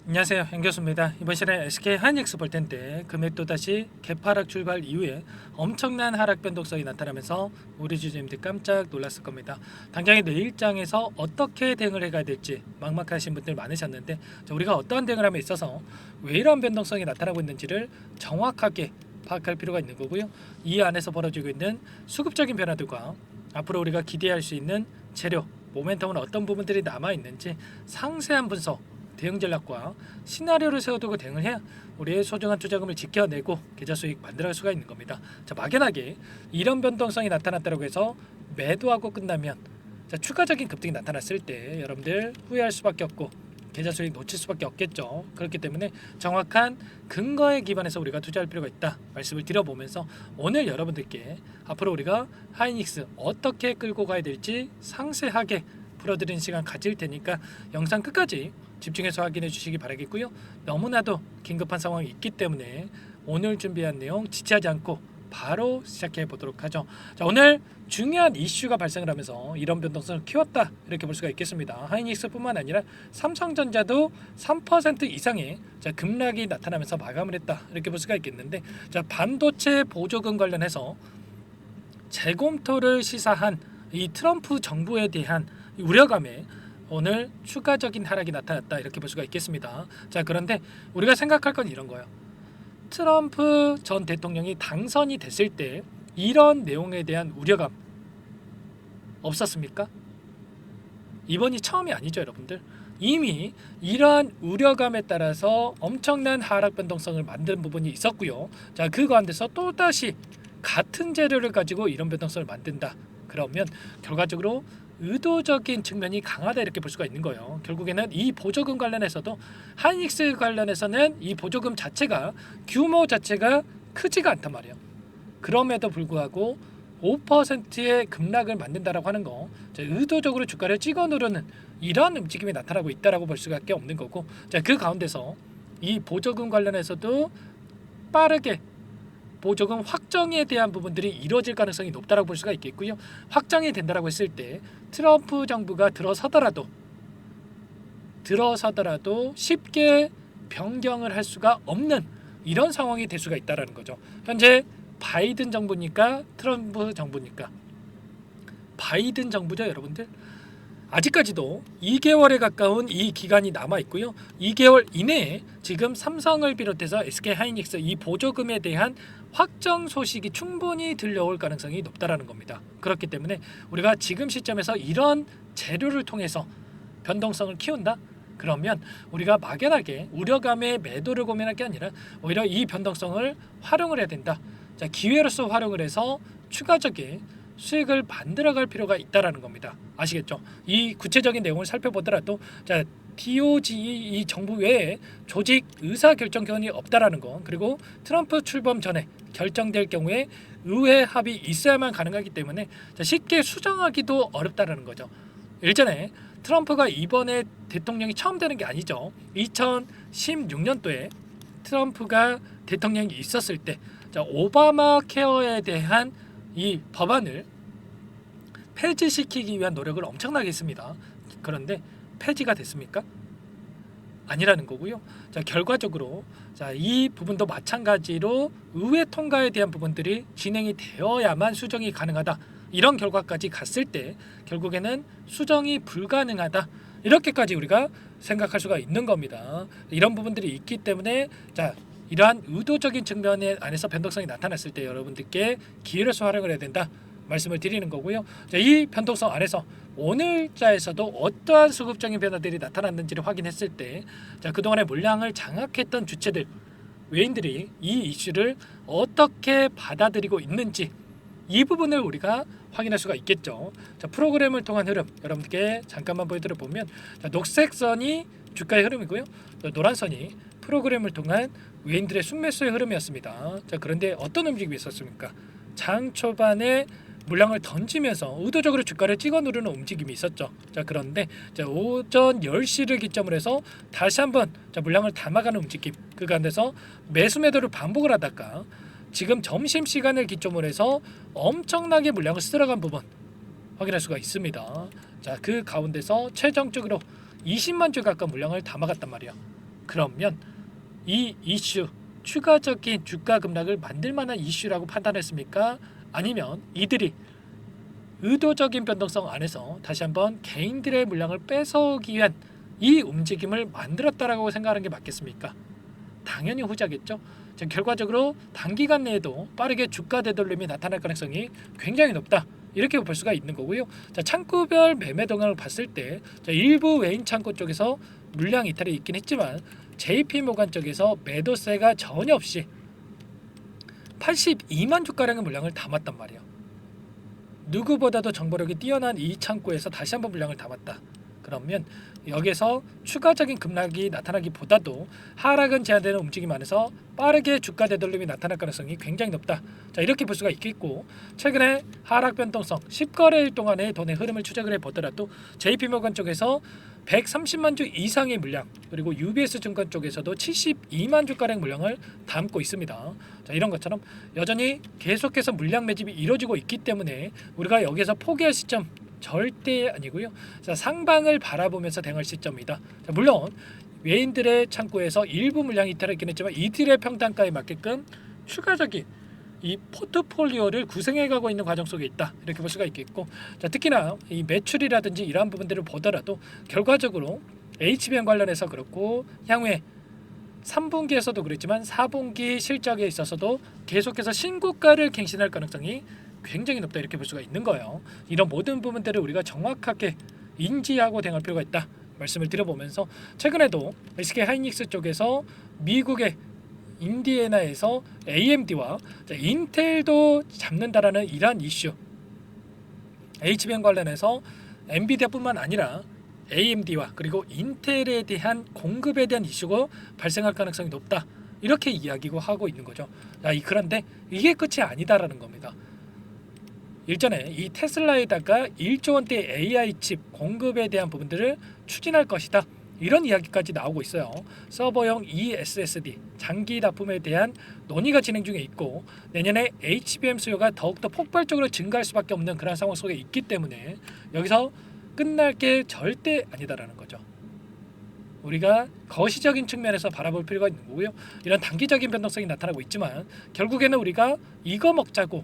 안녕하세요, 현교수입니다. 이번 시간에 SK 하이닉스 볼 텐데 금액 또다시 개파락 출발 이후에 엄청난 하락 변동성이 나타나면서 우리 주주님들 깜짝 놀랐을 겁니다. 당장에 내일장에서 어떻게 대응을 해가야 될지 막막하신 분들 많으셨는데 우리가 어떠한 대응을 함에 있어서 왜 이런 변동성이 나타나고 있는지를 정확하게 파악할 필요가 있는 거고요. 이 안에서 벌어지고 있는 수급적인 변화들과 앞으로 우리가 기대할 수 있는 재료, 모멘텀은 어떤 부분들이 남아있는지 상세한 분석, 대응 전략과 시나리오를 세워두고 대응을 해야 우리의 소중한 투자금을 지켜내고 계좌 수익 만들어갈 수가 있는 겁니다. 자, 막연하게 이런 변동성이 나타났다고 해서 매도하고 끝나면 추가적인 급등이 나타났을 때 여러분들 후회할 수밖에 없고 계좌 수익 놓칠 수밖에 없겠죠. 그렇기 때문에 정확한 근거에 기반해서 우리가 투자할 필요가 있다 말씀을 드려보면서 오늘 여러분들께 앞으로 우리가 하이닉스 어떻게 끌고 가야 될지 상세하게 풀어드리는 시간 가질 테니까 영상 끝까지 집중해서 확인해 주시기 바라겠고요. 너무나도 긴급한 상황이 있기 때문에 오늘 준비한 내용 지체하지 않고 바로 시작해 보도록 하죠. 자, 오늘 중요한 이슈가 발생을 하면서 이런 변동성을 키웠다 이렇게 볼 수가 있겠습니다. 하이닉스뿐만 아니라 삼성전자도 3% 이상의 급락이 나타나면서 마감을 했다 이렇게 볼 수가 있겠는데, 자, 반도체 보조금 관련해서 재검토를 시사한 이 트럼프 정부에 대한 우려감에 오늘 추가적인 하락이 나타났다 이렇게 볼 수가 있겠습니다. 자, 그런데 우리가 생각할 건 이런 거예요. 트럼프 전 대통령이 당선이 됐을 때 이런 내용에 대한 우려감 없었습니까? 이번이 처음이 아니죠, 여러분들. 이미 이러한 우려감에 따라서 엄청난 하락 변동성을 만든 부분이 있었고요. 자, 그 가운데서 또다시 같은 재료를 가지고 이런 변동성을 만든다. 그러면 결과적으로 의도적인 측면이 강하다 이렇게 볼 수가 있는 거예요. 결국에는 이 보조금 관련해서도 하이닉스 관련해서는 이 보조금 자체가 규모 자체가 크지가 않단 말이에요. 그럼에도 불구하고 5%의 급락을 만든다라고 하는 거, 의도적으로 주가를 찍어 누르는 이런 움직임이 나타나고 있다라고 볼 수밖에 없는 거고, 자, 그 가운데서 이 보조금 관련해서도 빠르게 보조금 확정에 대한 부분들이 이루어질 가능성이 높다라고 볼 수가 있겠고요. 확정이 된다라고 했을 때 트럼프 정부가 들어서더라도 쉽게 변경을 할 수가 없는 이런 상황이 될 수가 있다라는 거죠. 현재 바이든 정부니까 트럼프 정부니까 바이든 정부죠, 여러분들. 아직까지도 2개월에 가까운 이 기간이 남아 있고요. 2개월 이내에 지금 삼성을 비롯해서 SK 하이닉스 이 보조금에 대한 확정 소식이 충분히 들려올 가능성이 높다라는 겁니다. 그렇기 때문에 우리가 지금 시점에서 이런 재료를 통해서 변동성을 키운다? 그러면 우리가 막연하게 우려감에 매도를 고민할 게 아니라 오히려 이 변동성을 활용을 해야 된다. 자, 기회로서 활용을 해서 추가적인 수익을 만들어갈 필요가 있다라는 겁니다. 아시겠죠? 이 구체적인 내용을 살펴보더라도, 자, DOGE 이 정부 외에 조직 의사결정권이 없다라는 거, 그리고 트럼프 출범 전에 결정될 경우에 의회 합의 있어야만 가능하기 때문에 쉽게 수정하기도 어렵다라는 거죠. 일전에 트럼프가 이번에 대통령이 처음 되는 게 아니죠. 2016년도에 트럼프가 대통령이 있었을 때, 자, 오바마 케어에 대한 이 법안을 폐지시키기 위한 노력을 엄청나게 했습니다. 그런데 폐지가 됐습니까? 아니라는 거고요. 자, 결과적으로 이 부분도 마찬가지로 의회 통과에 대한 부분들이 진행이 되어야만 수정이 가능하다. 이런 결과까지 갔을 때 결국에는 수정이 불가능하다. 이렇게까지 우리가 생각할 수가 있는 겁니다. 이런 부분들이 있기 때문에, 자, 이러한 의도적인 측면 안에서 변동성이 나타났을 때 여러분들께 기회로서 활용을 해야 된다 말씀을 드리는 거고요. 자, 이 변동성 안에서 오늘자에서도 어떠한 수급적인 변화들이 나타났는지를 확인했을 때, 자, 그동안의 물량을 장악했던 주체들, 외인들이 이 이슈를 어떻게 받아들이고 있는지 이 부분을 우리가 확인할 수가 있겠죠. 자, 프로그램을 통한 흐름 여러분께 잠깐만 보여드려 보면, 자, 녹색 선이 주가의 흐름이고요. 노란 선이 프로그램을 통한 외인들의 순매수의 흐름이었습니다. 자, 그런데 어떤 움직임이 있었습니까? 장 초반에 물량을 던지면서 의도적으로 주가를 찍어 누르는 움직임이 있었죠. 자, 그런데 오전 10시를 기점으로 해서 다시 한번 물량을 담아가는 움직임, 그 가운데서 매수 매도를 반복을 하다가 지금 점심시간을 기점으로 해서 엄청나게 물량을 쓸어간 부분 확인할 수가 있습니다. 자, 그 가운데서 최종적으로 20만 주 가까운 물량을 담아갔단 말이야. 그러면 이 이슈 추가적인 주가 급락을 만들 만한 이슈라고 판단했습니까? 아니면 이들이 의도적인 변동성 안에서 다시 한번 개인들의 물량을 뺏어오기 위한 이 움직임을 만들었다라고 생각하는 게 맞겠습니까? 당연히 후자겠죠. 결과적으로 단기간 내에도 빠르게 주가 되돌림이 나타날 가능성이 굉장히 높다. 이렇게 볼 수가 있는 거고요. 창구별 매매 동향을 봤을 때 일부 외인 창구 쪽에서 물량 이탈이 있긴 했지만 JP모간 쪽에서 매도세가 전혀 없이 82만 주가량의 물량을 담았단 말이에요. 누구보다도 정보력이 뛰어난 이 창구에서 다시 한번 물량을 담았다. 그러면 여기서 추가적인 급락이 나타나기보다도 하락은 제한되는 움직임 안에서 빠르게 주가 되돌림이 나타날 가능성이 굉장히 높다. 이렇게 볼 수가 있겠고, 최근에 하락 변동성 10거래일 동안의 돈의 흐름을 추적을 해보더라도 JP모건 쪽에서 130만 주 이상의 물량, 그리고 UBS 증권 쪽에서도 72만 주가량 물량을 담고 있습니다. 이런 것처럼 여전히 계속해서 물량 매집이 이루어지고 있기 때문에 우리가 여기서 포기할 시점 절대 아니고요. 상방을 바라보면서 대응할 시점이다. 물론 외인들의 창구에서 일부 물량이 이탈했긴 했지만 이들의 평단가에 맞게끔 추가적인 이 포트폴리오를 구성해가고 있는 과정 속에 있다. 이렇게 볼 수가 있겠고, 특히나 이 매출이라든지 이러한 부분들을 보더라도 결과적으로 HBM 관련해서 그렇고 향후에 3분기에서도 그랬지만 4분기 실적에 있어서도 계속해서 신고가를 갱신할 가능성이 굉장히 높다. 이렇게 볼 수가 있는 거예요. 이런 모든 부분들을 우리가 정확하게 인지하고 대응할 필요가 있다 말씀을 드려보면서, 최근에도 SK 하이닉스 쪽에서 미국의 인디애나에서 AMD와 인텔도 잡는다라는 이러한 이슈, HBM 관련해서 엔비디아뿐만 아니라 AMD와 그리고 인텔에 대한 공급에 대한 이슈가 발생할 가능성이 높다. 이렇게 이야기고 하고 있는 거죠. 그런데 이게 끝이 아니다라는 겁니다. 일전에 이 테슬라에다가 1조 원대 AI 칩 공급에 대한 부분들을 추진할 것이다. 이런 이야기까지 나오고 있어요. 서버용 eSSD 장기 납품에 대한 논의가 진행 중에 있고, 내년에 HBM 수요가 더욱더 폭발적으로 증가할 수밖에 없는 그런 상황 속에 있기 때문에 여기서 끝날 게 절대 아니다라는 거죠. 우리가 거시적인 측면에서 바라볼 필요가 있는 거고요. 이런 단기적인 변동성이 나타나고 있지만 결국에는 우리가 이거 먹자고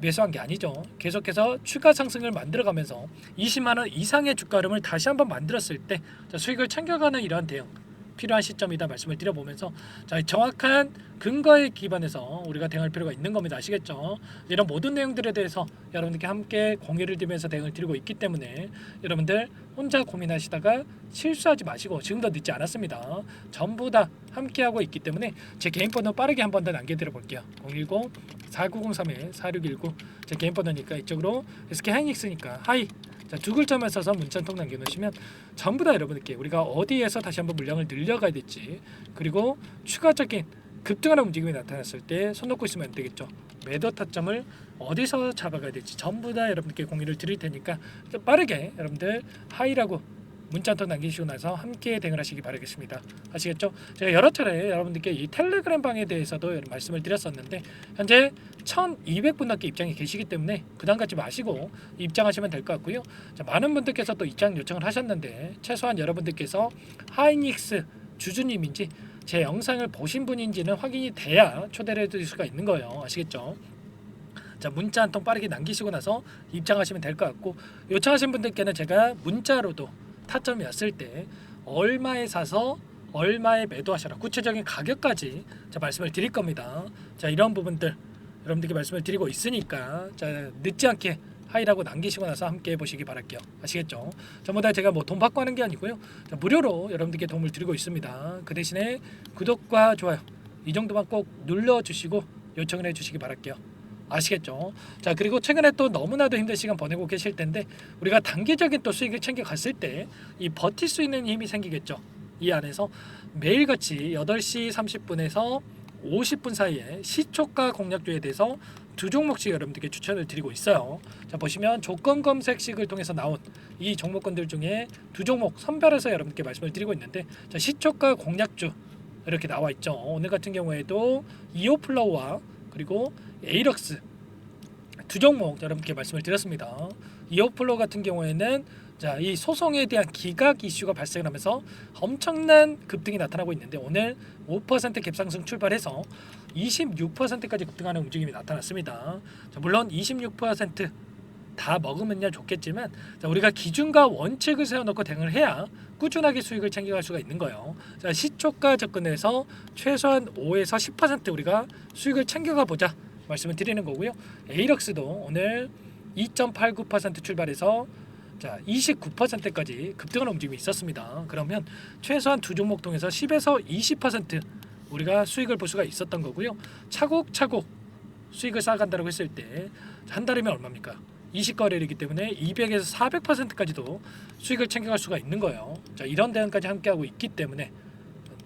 매수한 게 아니죠. 계속해서 추가 상승을 만들어가면서 20만 원 이상의 주가 흐름을 다시 한번 만들었을 때 수익을 챙겨가는 이러한 대응 필요한 시점이다 말씀을 드려보면서, 정확한 근거에 기반해서 우리가 대응할 필요가 있는 겁니다. 아시겠죠? 이런 모든 내용들에 대해서 여러분들께 함께 공유를 드리면서 대응을 드리고 있기 때문에 여러분들 혼자 고민하시다가 실수하지 마시고, 지금도 늦지 않았습니다. 전부 다 함께하고 있기 때문에 제 개인 번호 빠르게 한 번 더 남겨드려 볼게요. 010-4903-4619 제 개인 번호니까 이쪽으로 SK 하이닉스니까 하이 두 글자만 써서 문자 한 통 남겨놓으시면 전부 다 여러분들께 우리가 어디에서 다시 한번 물량을 늘려가야 될지, 그리고 추가적인 급등하는 움직임이 나타났을 때 손 놓고 있으면 안 되겠죠. 매도 타점을 어디서 잡아가야 될지 전부 다 여러분들께 공유를 드릴 테니까 빠르게 여러분들 하이라고 문자 한 통 남기시고 나서 함께 대응을 하시기 바라겠습니다. 아시겠죠? 제가 여러 차례 여러분들께 이 텔레그램 방에 대해서도 말씀을 드렸었는데 현재 1200분 넘게 입장이 계시기 때문에 부담 갖지 마시고 입장하시면 될 것 같고요. 많은 분들께서 또 입장 요청을 하셨는데 최소한 여러분들께서 하이닉스 주주님인지 제 영상을 보신 분인지는 확인이 돼야 초대를 해드릴 수가 있는 거예요. 아시겠죠? 문자 한 통 빠르게 남기시고 나서 입장하시면 될 것 같고, 요청하신 분들께는 제가 문자로도 타점이었을 때 얼마에 사서 얼마에 매도하셔라 구체적인 가격까지 말씀을 드릴 겁니다. 이런 부분들 여러분들께 말씀을 드리고 있으니까 늦지 않게 하이라고 남기시고 나서 함께 해보시기 바랄게요. 아시겠죠? 전부 다 제가 돈 받고 하는 게 아니고요. 무료로 여러분들께 도움을 드리고 있습니다. 그 대신에 구독과 좋아요 이 정도만 꼭 눌러주시고 요청을 해주시기 바랄게요. 아시겠죠? 그리고 최근에 또 너무나도 힘든 시간 보내고 계실 텐데 우리가 단기적인 또 수익을 챙겨 갔을 때 이 버틸 수 있는 힘이 생기겠죠. 이 안에서 매일같이 8시 30분에서 50분 사이에 시초가 공략주에 대해서 두 종목씩 여러분들께 추천을 드리고 있어요. 보시면 조건 검색식을 통해서 나온 이 종목군들 중에 두 종목 선별해서 여러분들께 말씀을 드리고 있는데, 시초가 공략주 이렇게 나와 있죠. 오늘 같은 경우에도 이오플로우와 그리고 에이럭스 두 종목 여러분께 말씀을 드렸습니다. 이오플로우 같은 경우에는 자, 이 소송에 대한 기각 이슈가 발생하면서 엄청난 급등이 나타나고 있는데 오늘 5% 갭상승 출발해서 26%까지 급등하는 움직임이 나타났습니다. 자, 물론 26%다 먹으면야 좋겠지만 자, 우리가 기준과 원칙을 세워놓고 대응을 해야 꾸준하게 수익을 챙겨갈 수가 있는 거예요. 자, 시초가 접근해서 최소한 5에서 10% 우리가 수익을 챙겨가 보자 말씀을 드리는 거고요. 에이럭스도 오늘 2.89% 출발해서 자 29%까지 급등하는 움직임이 있었습니다. 그러면 최소한 두 종목 통해서 10에서 20% 우리가 수익을 볼 수가 있었던 거고요. 차곡차곡 수익을 쌓아간다고 했을 때 한 달이면 얼마입니까? 20거래이기 때문에 200에서 400%까지도 수익을 챙겨갈 수가 있는 거예요. 자, 이런 대응까지 함께하고 있기 때문에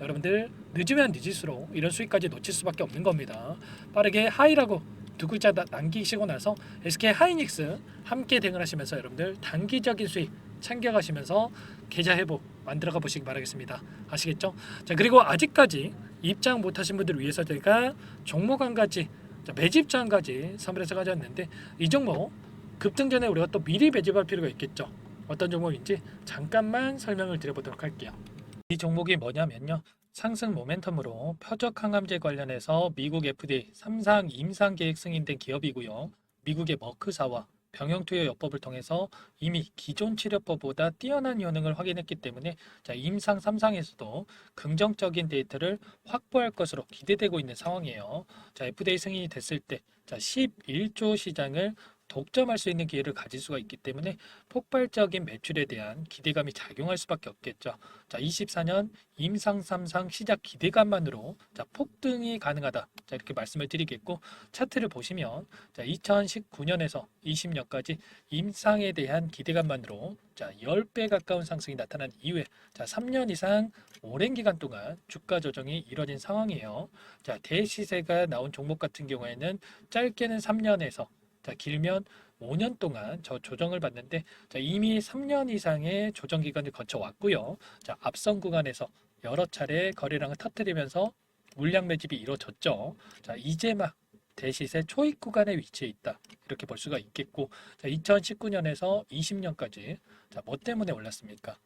여러분들 늦으면 늦을수록 이런 수익까지 놓칠 수밖에 없는 겁니다. 빠르게 하이라고 두 글자 남기시고 나서 SK 하이닉스 함께 대응을 하시면서 여러분들 단기적인 수익 챙겨가시면서 계좌 회복 만들어가 보시기 바라겠습니다. 아시겠죠? 자, 그리고 아직까지 입장 못하신 분들을 위해서 제가 종목 한 가지, 매집자 한 가지 선물해서 가져왔는데 이 종목 급등 전에 우리가 또 미리 매집할 필요가 있겠죠. 어떤 종목인지 잠깐만 설명을 드려보도록 할게요. 이 종목이 뭐냐면요. 상승 모멘텀으로 표적 항암제 관련해서 미국 FDA 3상 임상 계획 승인된 기업이고요. 미국의 머크사와 병용투여요법을 통해서 이미 기존 치료법보다 뛰어난 효능을 확인했기 때문에 자, 임상 3상에서도 긍정적인 데이터를 확보할 것으로 기대되고 있는 상황이에요. 자, FDA 승인이 됐을 때 자, 11조 시장을 독점할 수 있는 기회를 가질 수가 있기 때문에 폭발적인 매출에 대한 기대감이 작용할 수밖에 없겠죠. 자, 24년 임상 3상 시작 기대감만으로 자, 폭등이 가능하다. 자, 이렇게 말씀을 드리겠고 차트를 보시면 자, 2019년에서 20년까지 임상에 대한 기대감만으로 자, 10배 가까운 상승이 나타난 이후에 자, 3년 이상 오랜 기간 동안 주가 조정이 이뤄진 상황이에요. 자, 대시세가 나온 종목 같은 경우에는 짧게는 3년에서 자, 길면 5년 동안 저 조정을 받는데 자, 이미 3년 이상의 조정 기간을 거쳐 왔고요. 자, 앞선 구간에서 여러 차례 거래량을 터뜨리면서 물량 매집이 이루어졌죠. 자, 이제 막 대시세 초입 구간에 위치해 있다. 이렇게 볼 수가 있겠고 자, 2019년에서 20년까지 자, 뭐 때문에 올랐습니까?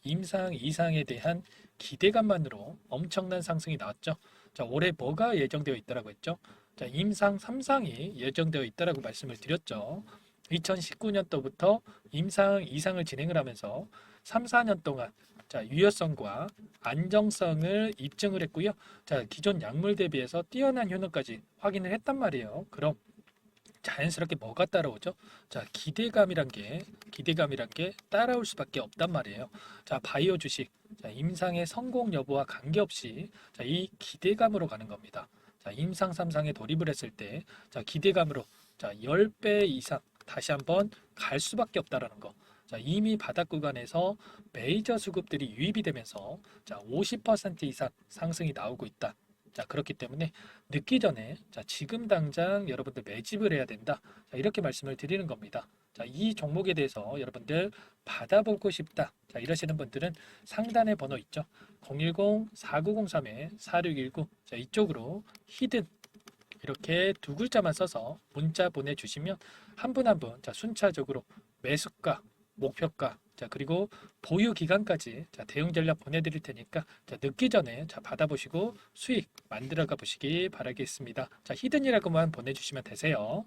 임상 이상에 대한 기대감만으로 엄청난 상승이 나왔죠. 자, 올해 뭐가 예정되어 있다라고 했죠? 자, 임상 3상이 예정되어 있다라고 말씀을 드렸죠. 2019년도부터 임상 2상을 진행을 하면서 3, 4년 동안 자, 유효성과 안정성을 입증을 했고요. 자, 기존 약물 대비해서 뛰어난 효능까지 확인을 했단 말이에요. 그럼 자연스럽게 뭐가 따라오죠? 자, 기대감이란 게 따라올 수밖에 없단 말이에요. 자, 바이오 주식, 자, 임상의 성공 여부와 관계없이 자, 이 기대감으로 가는 겁니다. 자, 임상 3상에 돌입을 했을 때 자, 기대감으로 자, 10배 이상 다시 한번 갈 수밖에 없다라는 거. 자, 이미 바닥 구간에서 메이저 수급들이 유입이 되면서 자, 50% 이상 상승이 나오고 있다. 자, 그렇기 때문에 늦기 전에 자, 지금 당장 여러분들 매집을 해야 된다. 자, 이렇게 말씀을 드리는 겁니다. 자, 이 종목에 대해서 여러분들 받아보고 싶다. 자, 이러시는 분들은 상단에 번호 있죠. 010-4903-4619. 자, 이쪽으로 히든 이렇게 두 글자만 써서 문자 보내주시면 한 분 한 분 자, 순차적으로 매수가, 목표가 자, 그리고 보유 기간까지 자, 대응 전략 보내드릴 테니까 자, 늦기 전에 자, 받아보시고 수익 만들어가 보시기 바라겠습니다. 자, 히든이라고만 보내주시면 되세요.